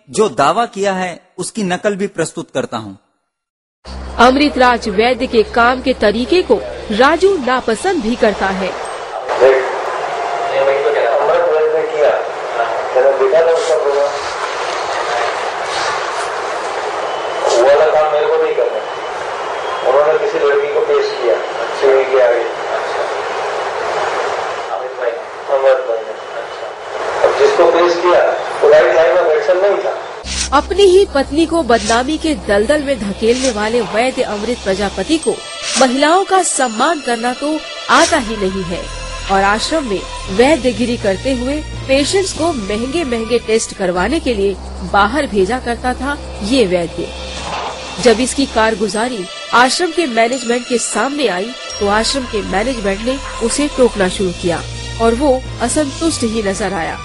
जो दावा किया है उसकी नकल भी प्रस्तुत करता हूँ। अमृतराज वैद्य के काम के तरीके को राजू नापसंद भी करता है। वो वाला काम मेरे को नहीं करना, उन्होंने किसी लड़की को पेश किया सीढ़ी के आगे। अमृत भाई ने। अब जिसको पेश किया तो राइट लाइन ऑफ एक्शन नहीं था। अपनी ही पत्नी को बदनामी के दलदल में धकेलने वाले वैद्य अमृत प्रजापति को महिलाओं का सम्मान करना तो आता ही नहीं है और आश्रम में वैद्यगिरी करते हुए पेशेंट्स को महंगे महंगे टेस्ट करवाने के लिए बाहर भेजा करता था ये वैद्य। जब इसकी कारगुजारी आश्रम के मैनेजमेंट के सामने आई तो आश्रम के मैनेजमेंट ने उसे टोकना शुरू किया और वो असंतुष्ट ही नजर आया।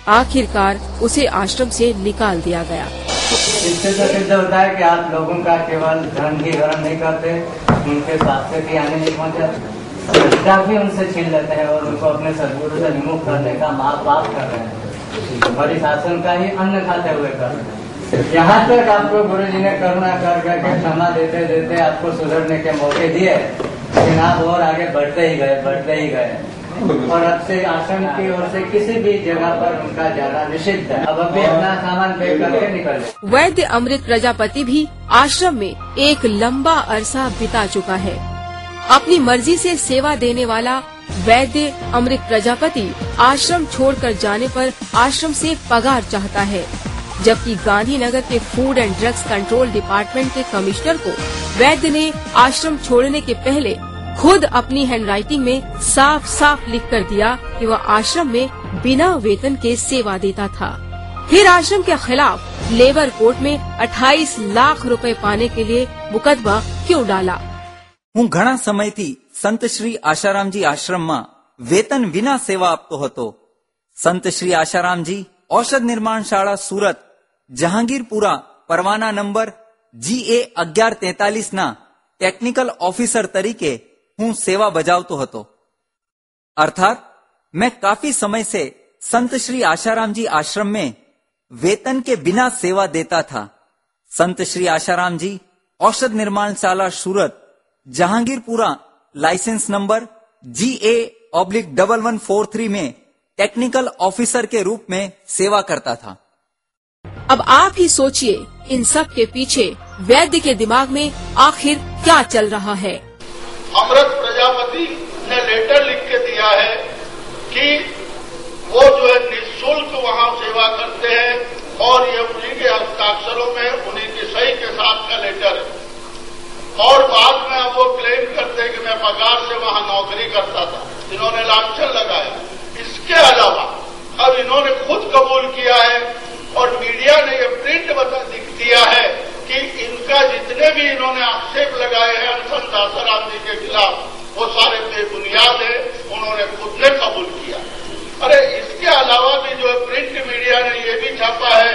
आखिरकार उसे आश्रम से निकाल दिया गया। इससे तो सिद्ध होता है कि आप लोगों का केवल धर्म की गरम नहीं करते, उनके स्वास्थ्य की हानि नहीं पहुँचाते, भी उनसे छीन लेते हैं और उनको अपने सदगुरु से विमुख करने का महापाप कर रहे हैं। बड़ी शासन का ही अन्न खाते हुए कर रहे हैं। यहाँ तक आपको गुरु जी ने करुणा कर करके क्षमा देते देते आपको सुधरने के मौके दिए, लेकिन आप और आगे बढ़ते ही गए और अब से आश्रम की ओर से किसी भी जगह पर उनका जाना निषिद्ध है। अब अभी अपना सामान पैक करके निकले। वैद्य अमृत प्रजापति भी आश्रम में एक लंबा अरसा बिता चुका है। अपनी मर्जी से सेवा देने वाला वैद्य अमृत प्रजापति आश्रम छोड़कर जाने पर आश्रम से पगार चाहता है, जबकि गांधीनगर के food and drugs control department के कमिश्नर को वैद्य ने आश्रम छोड़ने के पहले खुद अपनी हैंडराइटिंग में साफ साफ लिख कर दिया कि वह आश्रम में बिना वेतन के सेवा देता था। फिर आश्रम के खिलाफ लेबर कोर्ट में 28 लाख रुपए पाने के लिए मुकदमा क्यों डाला? હું ઘણા સમયથી સંત શ્રી આશારામજી આશ્રમમાં વેતન વિના સેવા આપતો હતો। સંત શ્રી આશારામજી ઔષધ નિર્માણ શાળા સુરત જહાંગીરપુરા પરવાના નંબર GA 1143 ના ટેકનિકલ ઓફિસર તરીકે હું સેવા બજાવતો હતો। अर्थात मैं काफी समय से संत श्री आशारामजी आश्रम में वेतन के बिना सेवा देता था। संत श्री आशारामजी औषध निर्माणशाला सूरत जहांगीरपुरा लाइसेंस नंबर GA/1143 में टेक्निकल ऑफिसर के रूप में सेवा करता था। अब आप ही सोचिए इन सब के पीछे वैद्य के दिमाग में आखिर क्या चल रहा है। अमृत प्रजापति ने लेटर लिख के दिया है कि वो जो है निःशुल्क वहां सेवा करते हैं और ये उन्हीं के हस्ताक्षरों में उन्हीं की सही के साथ का लेटर है। और बाद में अब वो क्लेम करते हैं कि मैं पगार से वहां नौकरी करता था। इन्होंने लांछन लगाया। इसके अलावा अब इन्होंने खुद कबूल किया है और मीडिया ने ये प्रिंट लिख दिया है कि इनका जितने भी इन्होंने आक्षेप लगाए हैं संत आशाराम जी के खिलाफ वो सारे बेबुनियाद है। उन्होंने खुद ने कबूल किया। अरे इसके अलावा भी जो प्रिंट मीडिया ने ये भी छापा है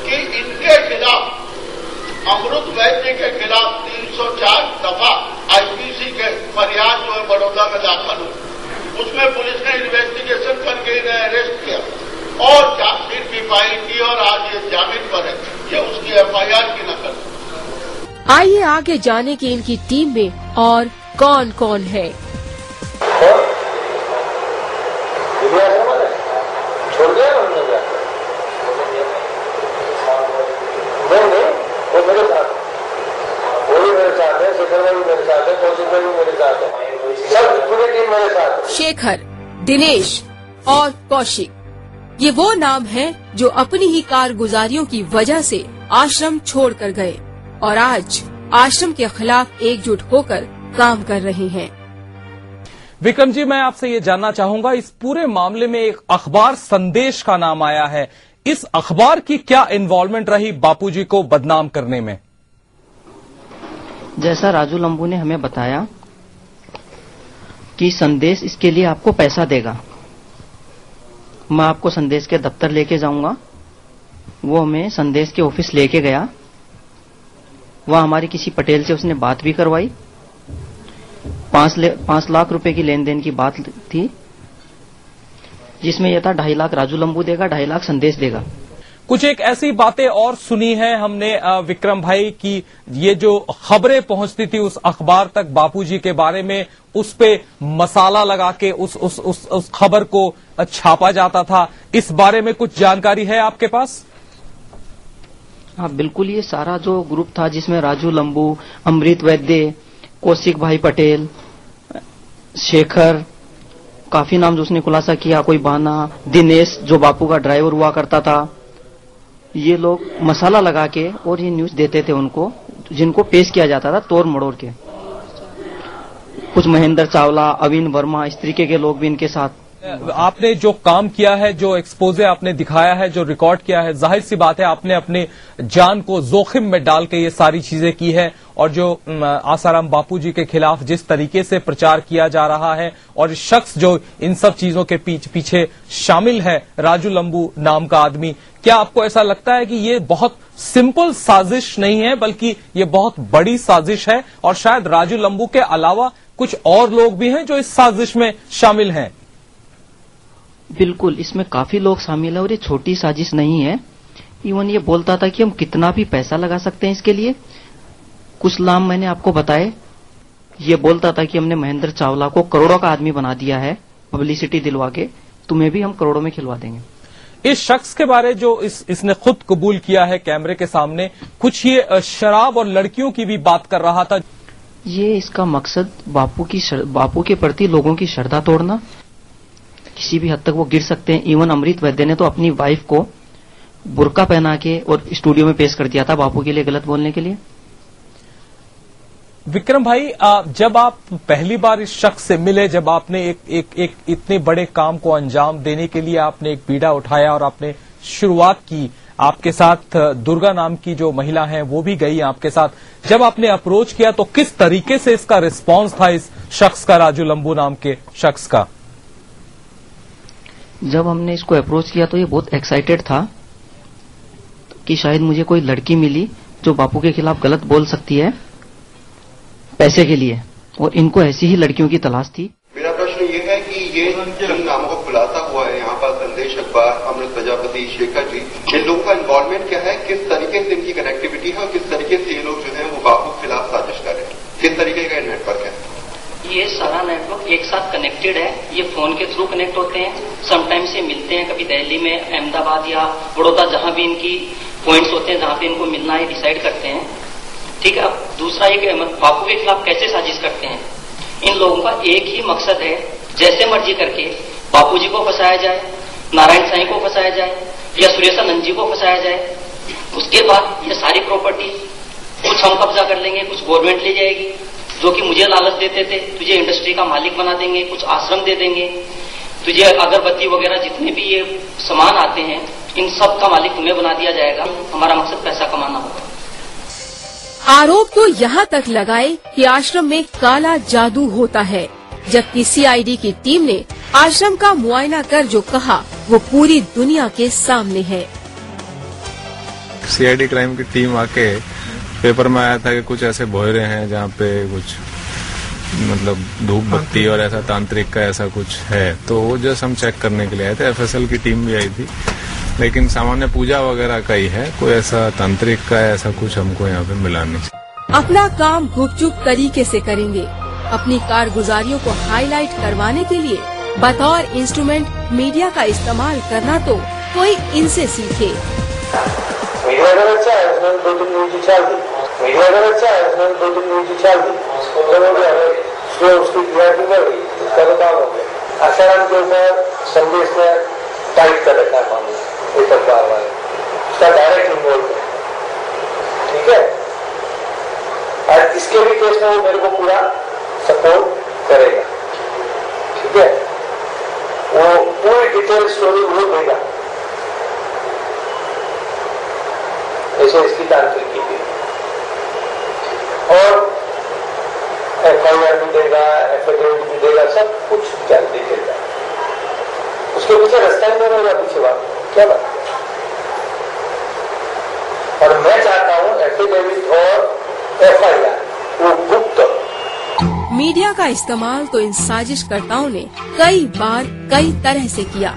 कि इनके खिलाफ अमृत वैद्य के खिलाफ 304 दफा IPC के फरियाद जो है बड़ौदा में दाखिल हुई। उसमें पुलिस ने इन्वेस्टिगेशन करके इन्हें अरेस्ट किया और चार्जशीट भी फाइल की और आज ये जामीन पर है। ये उसकी FIR की नकल। आइए आगे जाने की इनकी टीम में और कौन कौन है। छोड़ दिया नहीं, वो मेरे साथ, वो भी मेरे साथ है, शेखर भाई भी मेरे साथ है, कौशिक भाई भी मेरे साथ है, सब पूरी टीम मेरे साथ है। शेखर, दिनेश और कौशिक ये वो नाम हैं जो अपनी ही कारगुजारियों की वजह से आश्रम छोड़कर गए और आज आश्रम के खिलाफ एकजुट होकर काम कर रहे हैं। विक्रम जी, मैं आपसे ये जानना चाहूंगा, इस पूरे मामले में एक अखबार संदेश का नाम आया है। इस अखबार की क्या इन्वॉल्वमेंट रही बापूजी को बदनाम करने में? जैसा राजू लंबू ने हमें बताया कि संदेश इसके लिए आपको पैसा देगा, मैं आपको संदेश के दफ्तर लेके जाऊंगा। वो हमें संदेश के ऑफिस लेके गया। वह हमारी किसी पटेल से उसने बात भी करवाई। 5 लाख रुपए की लेन देन की बात थी। जिसमें यह था 2.5 लाख राजू लंबू देगा, 2.5 लाख संदेश देगा। कुछ एक ऐसी बातें और सुनी है हमने विक्रम भाई की ये जो खबरें पहुंचती थी उस अखबार तक बापूजी के बारे में, उस पे मसाला लगा के उस खबर को छापा जाता था, इस बारे में कुछ जानकारी है आपके पास? हाँ बिल्कुल, ये सारा जो ग्रुप था जिसमें राजू लंबू, अमृत वैद्य, कौशिक भाई पटेल, शेखर, काफी नाम जो उसने खुलासा किया, कोई बाना, दिनेश जो बापू का ड्राइवर हुआ करता था, ये लोग मसाला लगा के और ये न्यूज देते थे उनको, जिनको पेश किया जाता था तोड़ मड़ोड़ के। कुछ महेंद्र चावला, अविन वर्मा, इस तरीके के लोग भी इनके साथ। आपने जो काम किया है, जो एक्सपोजे आपने दिखाया है, जो रिकॉर्ड किया है, जाहिर सी बात है आपने अपने जान को जोखिम में डाल के ये सारी चीजें की है। और जो आसाराम बापूजी के खिलाफ जिस तरीके से प्रचार किया जा रहा है और इस शख्स जो इन सब चीजों के पीछे शामिल है, राजू लंबू नाम का आदमी, क्या आपको ऐसा लगता है कि ये बहुत सिंपल साजिश नहीं है बल्कि ये बहुत बड़ी साजिश है और शायद राजू लंबू के अलावा कुछ और लोग भी हैं जो इस साजिश में शामिल हैं? बिल्कुल, इसमें काफी लोग शामिल है और ये छोटी साजिश नहीं है। इवन ये बोलता था कि हम कितना भी पैसा लगा सकते हैं इसके लिए। कुछ नाम मैंने आपको बताए। ये बोलता था कि हमने महेंद्र चावला को करोड़ों का आदमी बना दिया है पब्लिसिटी दिलवा के, तुम्हें भी हम करोड़ों में खिलवा देंगे। इस शख्स के बारे जो इसने खुद कबूल किया है कैमरे के सामने, कुछ ये शराब और लड़कियों की भी बात कर रहा था। ये इसका मकसद बापू के प्रति लोगों की श्रद्धा तोड़ना। किसी भी हद तक वो गिर सकते हैं। इवन अमृत वैद्य ने तो अपनी वाइफ को बुर्का पहना के और स्टूडियो में पेश कर दिया था बापू के लिए गलत बोलने के लिए। विक्रम भाई, जब आप पहली बार इस शख्स से मिले, जब आपने एक इतने बड़े काम को अंजाम देने के लिए आपने एक बीड़ा उठाया और आपने शुरुआत की, आपके साथ दुर्गा नाम की जो महिला है वो भी गई आपके साथ, जब आपने अप्रोच किया तो किस तरीके से इसका रिस्पांस था इस शख्स का, राजू लंबू नाम के शख्स का? जब हमने इसको अप्रोच किया तो ये बहुत एक्साइटेड था कि शायद मुझे कोई लड़की मिली जो बापू के खिलाफ गलत बोल सकती है पैसे के लिए, और इनको ऐसी ही लड़कियों की तलाश थी। मेरा प्रश्न ये है कि ये जिन नामों को खुलासा हुआ है यहाँ पर, संदेश अखबार, अमृत प्रजापति, शेखर जी, इन लोगों का इन्वॉल्वमेंट क्या है, किस तरीके से इनकी कनेक्टिविटी है और किस तरीके से ये लोग जो है वो बापू के खिलाफ साजिश कर रहे हैं, किस तरीके का नेटवर्क है? ये सारा नेटवर्क एक साथ कनेक्टेड है। ये फोन के थ्रू कनेक्ट होते हैं, समटाइम्स ये मिलते हैं, कभी दिल्ली में, अहमदाबाद या बड़ौदा, जहां भी इनकी पॉइंट्स होते हैं, जहां पे इनको मिलना है डिसाइड करते हैं। ठीक है। अब दूसरा ये बापू के खिलाफ कैसे साजिश करते हैं, इन लोगों का एक ही मकसद है, जैसे मर्जी करके बापू जी को फंसाया जाए, नारायण साईं को फंसाया जाए या सुरेशानंद जी को फंसाया जाए। उसके बाद ये सारी प्रॉपर्टी कुछ हम कब्जा कर लेंगे, कुछ गवर्नमेंट ले जाएगी, जो कि मुझे लालच देते थे, तुझे इंडस्ट्री का मालिक बना देंगे, कुछ आश्रम दे देंगे, तुझे अगरबत्ती वगैरह जितने भी ये सामान आते हैं इन सब का मालिक तुम्हें बना दिया जाएगा। हमारा मकसद पैसा कमाना होगा। आरोप तो यहाँ तक लगाए कि आश्रम में काला जादू होता है, जबकि सीआईडी की टीम ने आश्रम का मुआयना कर जो कहा वो पूरी दुनिया के सामने है। सीआईडी क्राइम की टीम आके पेपर में आया था कि कुछ ऐसे बोहरे हैं जहाँ पे कुछ मतलब धूप बत्ती और ऐसा तांत्रिक का ऐसा कुछ है, तो वो जस्ट हम चेक करने के लिए आए थे। एफएसएल की टीम भी आई थी, लेकिन सामान्य पूजा वगैरह का ही है, कोई ऐसा तांत्रिक का ऐसा कुछ हमको यहाँ पे मिला नहीं। अपना काम गुपचुप तरीके से करेंगे। अपनी कारगुजारियों को हाईलाइट करवाने के लिए बतौर इंस्ट्रूमेंट मीडिया का इस्तेमाल करना तो कोई इनसे सीखे। मीडिया अगर अच्छा है उसमें 2-3 न्यूज चल दी, मीडिया अगर अच्छा है उसमें 2-3 न्यूज चल दी, उसकी टीआरपी बढ़ गई, उसका तो काम हो गया। आसाराम के ऊपर संदेश ने टाइट कर रखा है मामला, एक अखबार वाले उसका डायरेक्ट इन्वॉल्व है। ठीक है, और इसके भी केस में वो मेरे को पूरा सपोर्ट करेगा। ठीक है, वो पूरी डिटेल स्टोरी वो देगा, ऐसे इसकी तांत्रिक की थी, और एफआईआर भी देगा, एफिडेविट भी देगा, सब कुछ जल्दी देगा। उसके पीछे रास्ता ही नहीं रहेगा, पीछे बात क्या बात। और मैं चाहता हूं एफिडेविट और एफआईआर वो गुप्त। मीडिया का इस्तेमाल तो इन साजिशकर्ताओं ने कई बार कई तरह से किया।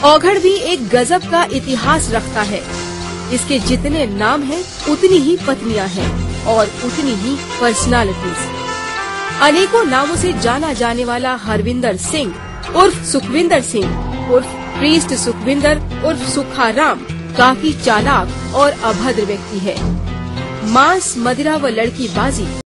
औघड़ भी एक गजब का इतिहास रखता है। इसके जितने नाम हैं, उतनी ही पत्नियां हैं और उतनी ही पर्सनालिटीज। अनेकों नामों से जाना जाने वाला हरविंदर सिंह उर्फ सुखविंदर सिंह उर्फ प्रीस्ट सुखविंदर उर्फ सुखाराम काफी चालाक और अभद्र व्यक्ति है। मांस, मदिरा व लड़कीबाजी